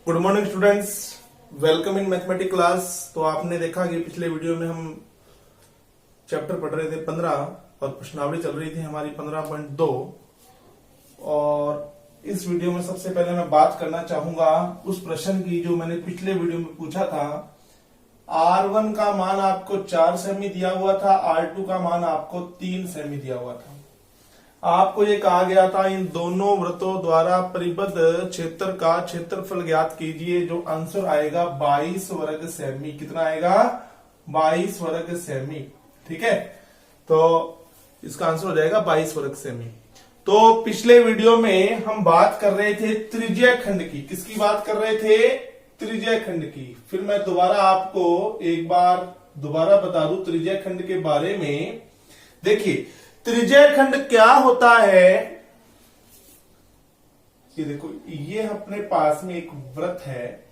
Good morning students, welcome in mathematics class. तो आपने देखा कि पिछले वीडियो में हम चैप्टर पढ़ रहे थे 15 और प्रश्नावली चल रही थी हमारी 15.2। और इस वीडियो में सबसे पहले मैं बात करना चाहूंगा उस प्रश्न की जो मैंने पिछले वीडियो में पूछा था। R1 का मान आपको 4 सेमी दिया हुआ था, R2 का मान आपको 3 सेमी दिया हुआ था। आपको ये कहा गया था इन दोनों वृत्तों द्वारा परिबद्ध क्षेत्र का क्षेत्रफल ज्ञात कीजिए। जो आंसर आएगा 22 वर्ग सेमी। कितना आएगा? 22 वर्ग सेमी। ठीक है, तो इसका आंसर हो जाएगा 22 वर्ग सेमी। तो पिछले वीडियो में हम बात कर रहे थे त्रिज्या खंड की। किसकी बात कर रहे थे? त्रिज्या खंड की। फिर मैं दोबारा आपको एक बार दोबारा बता दूं त्रिज्या खंड के बारे में। देखिए त्रिज्या खंड क्या होता है। ये देखो, ये अपने पास में एक वृत्त है,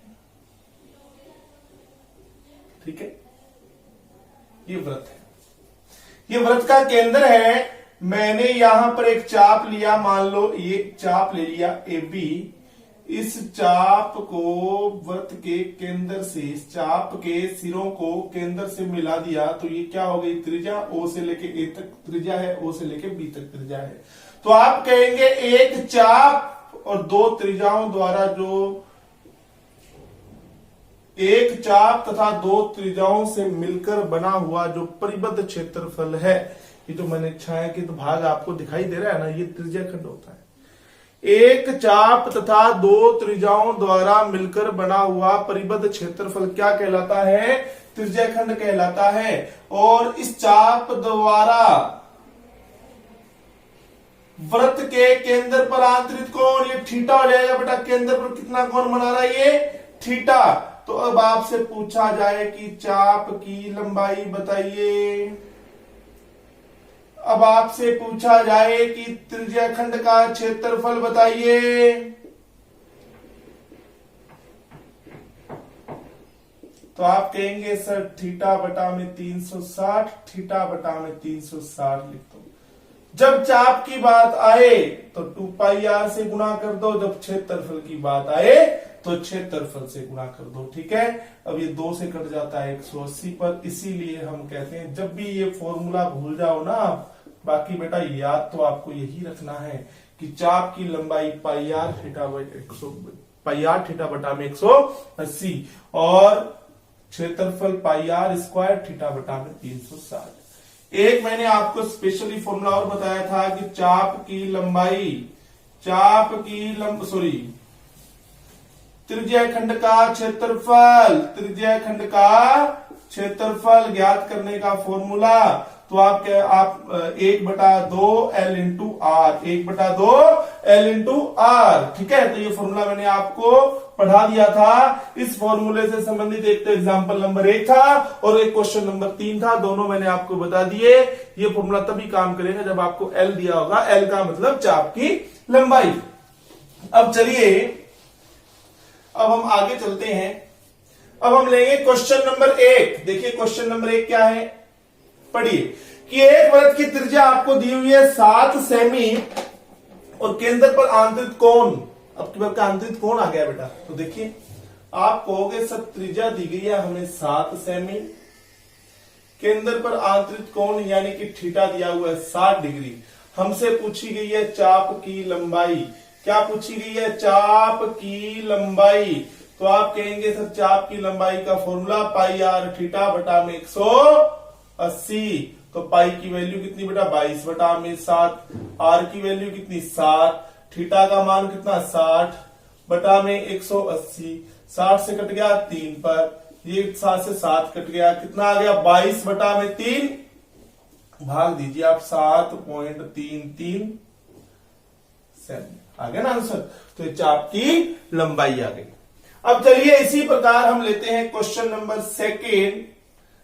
ठीक है, ये वृत्त है, ये वृत्त का केंद्र है। मैंने यहां पर एक चाप लिया, मान लो ये चाप ले लिया AB। इस चाप को वृत्त के केंद्र से, इस चाप के सिरों को केंद्र से मिला दिया तो ये क्या हो गई? त्रिज्या। O से लेके A तक त्रिज्या है, O से लेके B तक त्रिज्या है। तो आप कहेंगे एक चाप और दो त्रिज्याओं द्वारा जो एक चाप तथा दो त्रिज्याओं से मिलकर बना हुआ जो परिबद्ध क्षेत्रफल है, ये तो मैंने छायांकित भाग आपको दिखाई दे रहा है ना, ये त्रिज्या खंड होता है। एक चाप तथा दो त्रिज्याओं द्वारा मिलकर बना हुआ परिबद्ध क्षेत्रफल क्या कहलाता है? त्रिज्या खंड कहलाता है। और इस चाप द्वारा वृत्त के केंद्र पर आंतरिक कोण ये थीटा हो जाएगा। बेटा केंद्र पर कितना कोण बना रहा है? ये थीटा। तो अब आपसे पूछा जाए कि चाप की लंबाई बताइए। अब आपसे पूछा जाए कि त्रिज्या खंड का क्षेत्रफल बताइए। तो आप कहेंगे सर थीटा बटा में 360, थीटा बटा में 360 लिख दो। जब चाप की बात आए तो 2πr से गुणा कर दो, जब क्षेत्रफल की बात आए तो क्षेत्रफल से गुणा कर दो। ठीक है, अब ये 2 से कट जाता है 180 पर। इसीलिए हम कहते हैं जब भी ये फॉर्मूला भूल जाओ ना, बाकी बेटा याद तो आपको यही रखना है कि चाप की लंबाई πr थीटा बटा में 180 और क्षेत्रफल πr स्क्वायर थीटा बटा में 360। एक मैंने आपको स्पेशली फॉर्मूला और बताया था कि चाप की लंबाई, त्रिज्या खंड का क्षेत्रफल, त्रिज्या खंड का क्षेत्रफल ज्ञात करने का फॉर्मूला। तो आप 1/2 L into R, 1/2 L into R. ठीक है, तो ये फॉर्मूला मैंने आपको पढ़ा दिया था। इस फॉर्मूले से संबंधित एक तो एग्जाम्पल नंबर 1 था और एक क्वेश्चन नंबर 3 था। दोनों मैंने आपको बता दिए। ये फॉर्मूला तभी काम करेगा जब आपको L दिया होगा। L का मतलब चाप की लंबाई। अब चलिए, अब हम आगे चलते हैं। अब हम लेंगे क्वेश्चन नंबर 1। देखिए क्वेश्चन नंबर 1 क्या है, पढ़िए कि एक वृत्त की त्रिज्या आपको दी हुई है 7 सेमी और केंद्र पर आंतरिक कोण। अब की बार का आंतरिक कोण आ गया बेटा। तो देखिए आप कहोगे सर त्रिज्या दी गई है हमें 7 सेमी, केंद्र पर आंतरिक कोण यानी कि थीटा दिया हुआ है 60 डिग्री। हमसे पूछी गई है चाप की लंबाई। क्या पूछी गई है? चाप की लंबाई। तो आप कहेंगे सर चाप की लंबाई का फॉर्मूला πr थीटा बटा में 180। तो पाई की वैल्यू कितनी बेटा? 22 बटा में 7। आर की वैल्यू कितनी? 7। थीटा का मान कितना? 60 बटा में 180। 60 से कट गया 3 पर, ये 7 से 7 कट गया, कितना आ गया? 22 बटा में 3। भाग दीजिए आप 7.33 सेमी। आ गया ना आंसर। तो चाप की लंबाई आ गई। अब चलिए इसी प्रकार हम लेते हैं क्वेश्चन नंबर 2।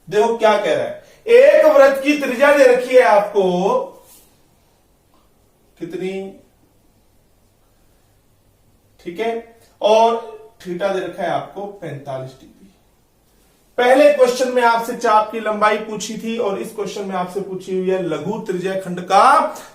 देखो क्या कह रहा है। एक वृत्त की त्रिज्या दे रखी है आपको कितनी? ठीक है, और थीटा दे रखा है आपको 45 डिग्री। पहले क्वेश्चन में आपसे चाप की लंबाई पूछी थी और इस क्वेश्चन में आपसे पूछी हुई है लघु त्रिज्या खंड का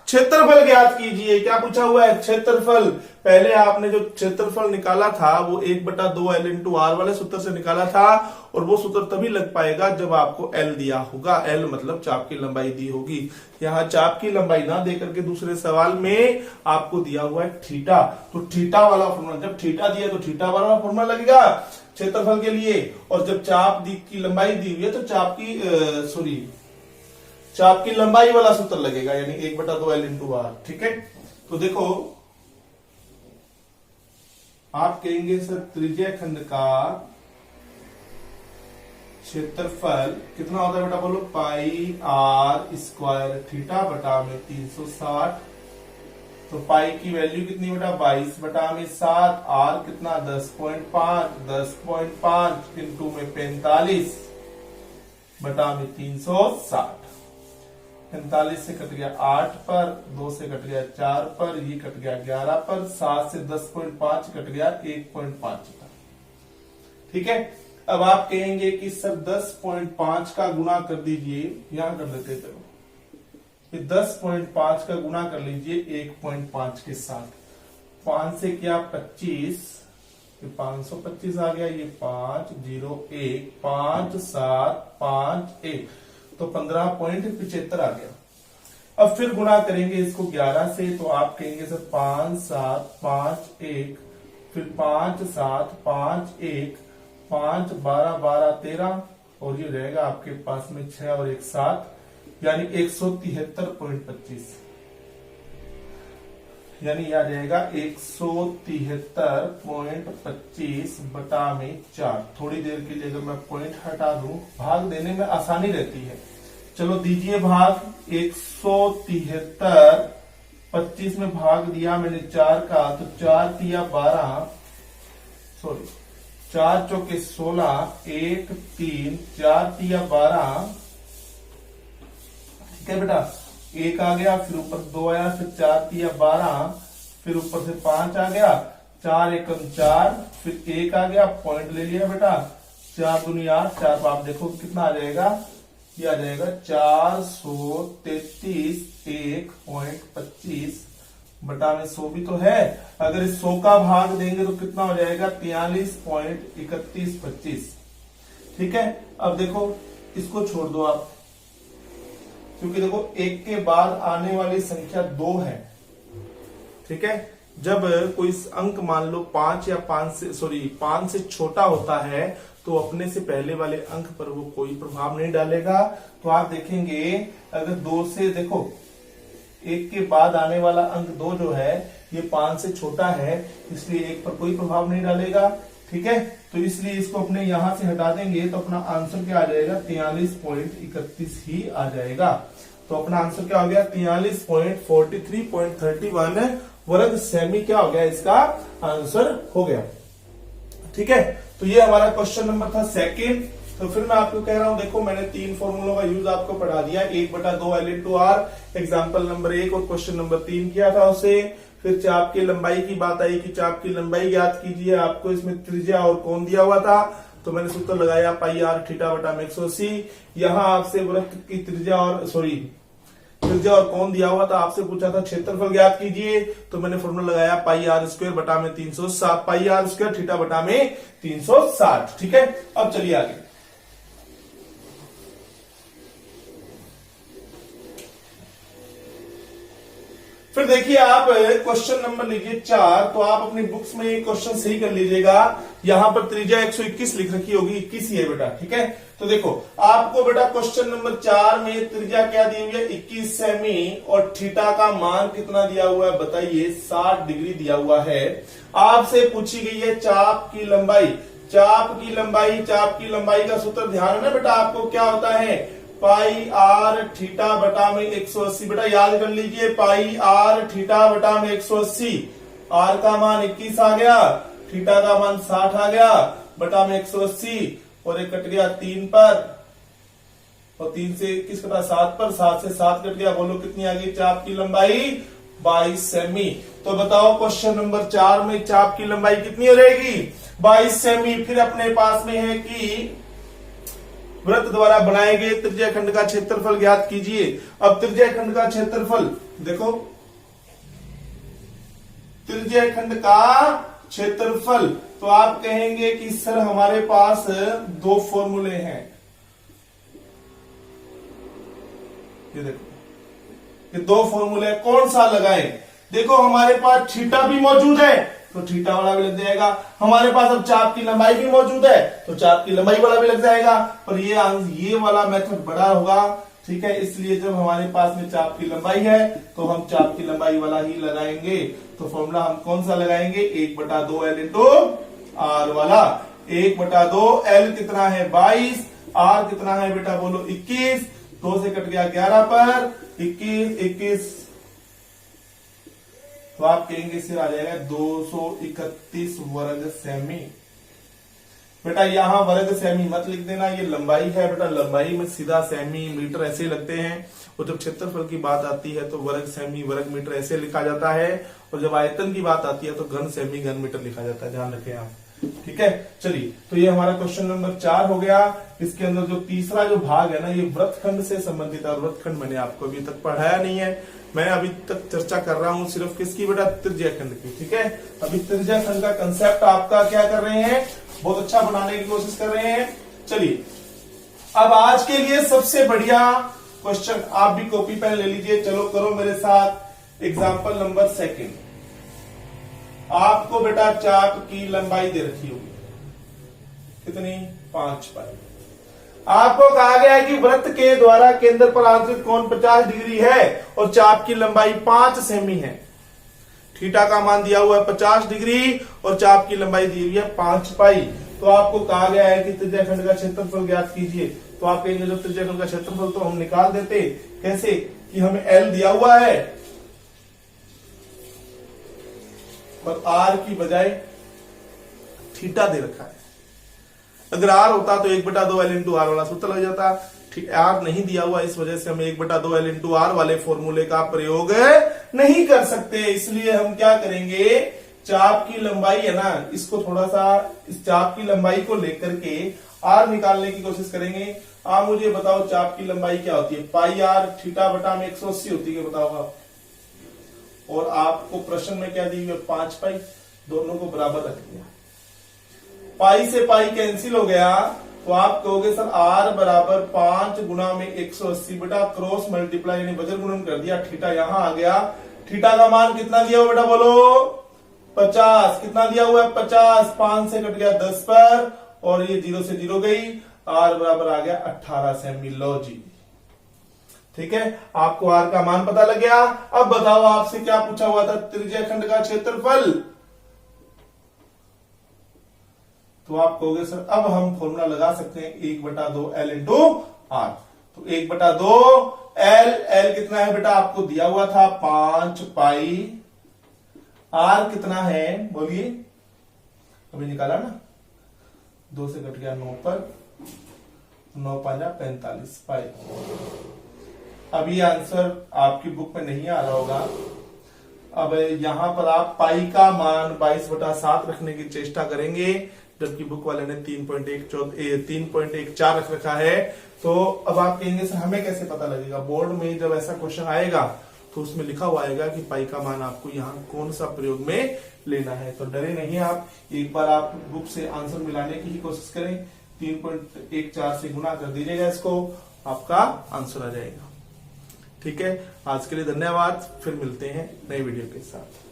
क्षेत्रफल ज्ञात कीजिए। क्या पूछा हुआ है? क्षेत्रफल। पहले आपने जो क्षेत्रफल निकाला था वो 1/2 L इंटू आर वाले सूत्र से निकाला था और वो सूत्र तभी लग पाएगा जब आपको L दिया होगा। L मतलब चाप की लंबाई दी होगी। यहाँ चाप की लंबाई ना देकर के दूसरे सवाल में आपको दिया हुआ है थीटा, तो थीटा वाला फॉर्मूला, जब थीटा दिया तो थीटा वाला फॉर्मूला लगेगा क्षेत्रफल के लिए। और जब चाप की लंबाई दी हुई है तो चाप की लंबाई वाला सूत्र लगेगा, यानी 1/2 L इंटू आर। ठीक है, तो देखो आप कहेंगे सर त्रिज्या खंड का क्षेत्रफल कितना होता है बेटा? बोलो पाई आर स्क्वायर थीटा बटा में 360। तो पाई की वैल्यू कितनी बेटा? 22 बटा में 7। आर कितना? 10.5 इंटू में 45 बटा में 360। 45 से कट गया 8 पर, 2 से कट गया 4 पर, ये कट गया 11 पर, 7 से 10.5 कट गया 1.5 पर। ठीक है, अब आप कहेंगे कि सर 10.5 का गुणा कर दीजिए, यहां कर देते चलो, 10.5 का गुणा कर लीजिए 1.5 के साथ। 5 से क्या 25, 525 आ गया, ये 5 0 1 5 7 5 1, तो 15.75 आ गया। अब फिर गुणा करेंगे इसको 11 से, तो आप कहेंगे सर 5 7 5 1, फिर 5 7 5 1, 5 12 12 13, और ये रहेगा आपके पास में 6 और 1 7, यानी 173.25, यानी आ जाएगा 173.25 बटा में 4। थोड़ी देर के लिए अगर मैं पॉइंट हटा दूं, भाग देने में आसानी रहती है। चलो दीजिए भाग। 173, 25 में भाग दिया मैंने 4 का, तो 4 तिया 12, सॉरी 4 चौके 16, 1 3, 4 तिया 12। ठीक है बेटा, 1 आ गया, फिर ऊपर 2 आया, फिर 4 तिया 12, फिर ऊपर से 5 आ गया, 4 एकम 4, फिर 1 आ गया, पॉइंट ले लिया बेटा, 4 दूनी 8, 4 पर आप देखो कितना आ जाएगा, ये आ जाएगा 433.1.25 बटा में 100 भी तो है। अगर इस 100 का भाग देंगे तो कितना हो जाएगा? 43.3125। ठीक है, अब देखो इसको छोड़ दो आप, क्योंकि देखो 1 के बाद आने वाली संख्या 2 है। ठीक है, जब कोई अंक मान लो 5 या 5 से छोटा होता है तो अपने से पहले वाले अंक पर वो कोई प्रभाव नहीं डालेगा। तो आप देखेंगे अगर 2 से, देखो 1 के बाद आने वाला अंक 2 जो है ये 5 से छोटा है, इसलिए 1 पर कोई प्रभाव नहीं डालेगा। ठीक है, तो इसलिए इसको अपने यहां से हटा देंगे तो अपना आंसर क्या आ जाएगा? 43.31 ही आ जाएगा। तो अपना आंसर क्या हो गया? 43.43.31 वर्ग सेमी क्या हो गया? इसका आंसर हो गया। ठीक है, तो ये हमारा क्वेश्चन नंबर था सेकंड। तो फिर मैं आपको कह रहा हूं, देखो मैंने 3 फॉर्मूलों का यूज आपको पढ़ा दिया, 1/2 L into R, example number 1 और क्वेश्चन नंबर 3 किया था उसे। फिर चाप की लंबाई की बात आई कि चाप की लंबाई ज्ञात कीजिए, आपको इसमें त्रिज्या और कोण दिया हुआ था, तो मैंने सूत्र लगाया पाई आर थीटा बटा में 180। यहाँ आपसे वृत्त की त्रिज्या और कोण दिया हुआ था, आपसे पूछा था क्षेत्रफल ज्ञात कीजिए, तो मैंने फॉर्मूला लगाया पाई आर स्क्वायर बटा में 360, पाई आर स्क्वायर थीटा बटा में 360। ठीक है, अब चलिए आगे। फिर देखिए आप क्वेश्चन नंबर लीजिए 4, तो आप अपनी बुक्स में ये क्वेश्चन सही कर लीजिएगा। यहां पर त्रिज्या 121 लिख रखी होगी, 21 ही है बेटा। ठीक है, तो देखो आपको बेटा क्वेश्चन नंबर 4 में त्रिज्या क्या दी हुई है? 21 सेमी, और थीटा का मान कितना दिया हुआ है बताइए? 60 डिग्री दिया हुआ है। आपसे पूछी गई है चाप की लंबाई। चाप की लंबाई का सूत्र ध्यान है ना बेटा आपको, क्या होता है? पाई आर थीटा बटा में 180। बेटा याद कर लीजिए, पाई आर थीटा बटा में 180। आर का मान 21 आ गया, थीटा का मान 60 आ गया, बटा में 180, और एक कट गया 3 पर, और 3 से 21 कटा 7 पर, 7 से 7 कट गया। बोलो कितनी आ गई चाप की लंबाई? 22 सेमी। तो बताओ क्वेश्चन नंबर 4 में चाप की लंबाई कितनी हो रहेगी? 22 सेमी। फिर अपने पास में है कि वृत्त द्वारा बनाए गए त्रिज्या खंड का क्षेत्रफल ज्ञात कीजिए। अब त्रिज्या खंड का क्षेत्रफल देखो, त्रिज्या खंड का क्षेत्रफल, तो आप कहेंगे कि सर हमारे पास दो फॉर्मूले हैं। ये देखो, ये दो फॉर्मूले, कौन सा लगाएं? देखो हमारे पास थीटा भी मौजूद है तो थीटा वाला भी लग जाएगा, हमारे पास अब चाप की लंबाई भी मौजूद है तो चाप की लंबाई वाला भी लग जाएगा, पर ये वाला मेथड बड़ा होगा, ठीक है। इसलिए जब हमारे पास में चाप की लंबाई है तो हम चाप की लंबाई वाला ही लगाएंगे। तो फॉर्मूला हम कौन सा लगाएंगे? 1/2 L इंटू आर वाला। 1/2 L कितना है? 22, आर कितना है बेटा बोलो? 21, 2 से कट गया 11 पर 21, तो आप कहेंगे इससे आ जाएगा 231 वर्ग सेमी। बेटा यहां वर्ग सेमी मत लिख देना, ये लंबाई है बेटा, लंबाई में सीधा सेमी मीटर ऐसे लगते हैं, और जब क्षेत्रफल की बात आती है तो वर्ग सेमी वर्ग मीटर ऐसे लिखा जाता है, और जब आयतन की बात आती है तो घन सेमी घन मीटर लिखा जाता है, ध्यान रखें आप, ठीक है। चलिए, तो ये हमारा क्वेश्चन नंबर 4 हो गया। इसके अंदर जो तीसरा जो भाग है ना, ये वृत्तखंड से संबंधित है, और वृत्तखंड मैंने आपको अभी तक पढ़ाया नहीं है, मैं अभी तक चर्चा कर रहा हूं सिर्फ किसकी बेटा? त्रिज्या खंड की, ठीक है। अभी त्रिज्या खंड का कंसेप्ट आपका क्या कर रहे हैं? बहुत अच्छा बनाने की कोशिश कर रहे हैं। चलिए, अब आज के लिए सबसे बढ़िया क्वेश्चन, आप भी कॉपी पेन ले लीजिए, चलो करो मेरे साथ। एग्जाम्पल नंबर 2, आपको बेटा चाप की लंबाई दे रखी होगी, कितनी? 5 पाई। आपको कहा गया है कि वृत्त के द्वारा केंद्र पर आंतरिक कोण 50 डिग्री है और चाप की लंबाई 5 सेमी है। थीटा का मान दिया हुआ है 50 डिग्री और चाप की लंबाई दी हुई है 5 पाई। तो आपको कहा गया है कि त्रिज्या खंड का क्षेत्रफल ज्ञात कीजिए। तो आप कहेंगे जो त्रिज्या खंड का क्षेत्रफल तो हम निकाल देते, कैसे? कि हमें L दिया हुआ है और R की बजाय थीटा दे रखा है। अगर R होता तो 1/2 L इंटू आर वाला सूत्र लग जाता, ठीक। R नहीं दिया हुआ, इस वजह से हम 1/2 L इंटू आर वाले फॉर्मूले का प्रयोग नहीं कर सकते। इसलिए हम क्या करेंगे? चाप की लंबाई है ना, इसको थोड़ा सा, इस चाप की लंबाई को लेकर के R निकालने की कोशिश करेंगे। आप मुझे बताओ चाप की लंबाई क्या होती है? पाई आर थीटा बटा में 180 होती है, बताओ आप। और आपको प्रश्न में क्या दी हुई है? 5 पाई। दोनों को बराबर रख दिया, पाई से पाई कैंसिल हो गया, तो आप कहोगे सर R बराबर 5 गुना में 180, बेटा क्रॉस मल्टीप्लाई यानी वजन गुणन कर दिया, थीटा यहां आ गया। थीटा का मान कितना दिया हुआ बेटा बोलो? 50। कितना दिया हुआ है? 50। 5 से कट गया 10 पर, और ये 0 से 0 गई, R बराबर आ गया 18 सेमी। लो जी, ठीक है, आपको R का मान पता लग गया। अब बताओ आपसे क्या पूछा हुआ था? त्रिज्या खंड का क्षेत्रफल। तो आप कहोगे सर अब हम फॉर्मूला लगा सकते हैं 1/2 L इंटू आर। तो 1/2 L, L कितना है बेटा? आपको दिया हुआ था 5 पाई। R कितना है बोलिए? अभी निकाला ना, 2 से कट गया 9 पर, 9 5 45 पाई। अब ये आंसर आपकी बुक में नहीं आ रहा होगा। अब यहां पर आप पाई का मान 22/7 रखने की चेष्टा करेंगे, जबकि बुक वाले ने 3.14 रख रखा है। तो अब आप कहेंगे सर हमें कैसे पता लगेगा? बोर्ड में जब ऐसा क्वेश्चन आएगा तो उसमें लिखा हुआ आएगा कि पाई का मान आपको यहाँ कौन सा प्रयोग में लेना है। तो डरे नहीं आप, एक बार आप बुक से आंसर मिलाने की ही कोशिश करें, 3.14 से गुना कर दीजिएगा इसको, आपका आंसर आ जाएगा। ठीक है, आज के लिए धन्यवाद, फिर मिलते हैं नए वीडियो के साथ।